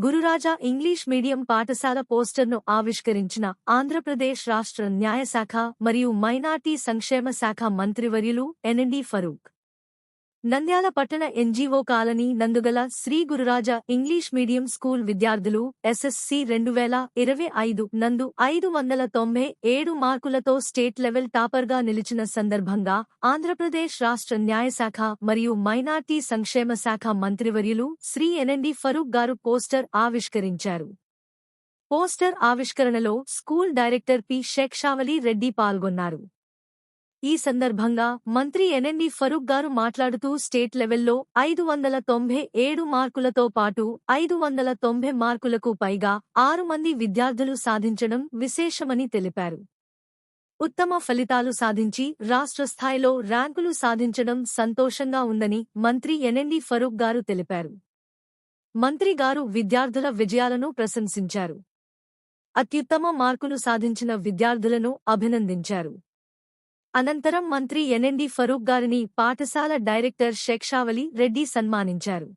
Gururaja English medium పాఠశాల పోస్టర్ను ఆవిష్కరించిన ఆంధ్రప్రదేశ్ రాష్ట్ర న్యాయశాఖ మరియు మైనార్టీ సంక్షేమ శాఖ మంత్రివర్యులు ఎన్ఎండి ఫరూక్. నంద్యాల పట్టణ ఎన్జీఓ కాలనీ నందుగల Shri Gururaja English medium school విద్యార్థులు ఎస్ఎస్సి 2025 నందు 597 మార్కులతో స్టేట్ లెవెల్ టాపర్గా నిలిచిన సందర్భంగా ఆంధ్రప్రదేశ్ రాష్ట్ర న్యాయశాఖ మరియు మైనార్టీ సంక్షేమ శాఖ మంత్రివర్యులు శ్రీ ఎన్ఎండి ఫరూక్ గారు పోస్టర్ ఆవిష్కరించారు. పోస్టర్ ఆవిష్కరణలో school director P Shekshavali Reddy పాల్గొన్నారు. ఈ సందర్భంగా మంత్రి ఎన్ఎండి ఫరూక్ గారు మాట్లాడుతూ స్టేట్ లెవెల్లో 597 మార్కులతో పాటు 590 మార్కులకు పైగా 6 మంది విద్యార్థులు సాధించడం విశేషమని తెలిపారు. ఉత్తమ ఫలితాలు సాధించి రాష్ట్ర స్థాయిలో ర్యాంకులు సాధించడం సంతోషంగా ఉందని మంత్రి ఎన్ఎండి ఫరూక్ గారు తెలిపారు. మంత్రి గారు విద్యార్థుల విజయాలను ప్రశంసించారు. అత్యుత్తమ మార్కులు సాధించిన విద్యార్థులను అభినందించారు. అనంతరం మంత్రి ఎన్ఎండి ఫరూక్ గారిని పాఠశాల డైరెక్టర్ షేక్షావలి రెడ్డి సన్మానించారు.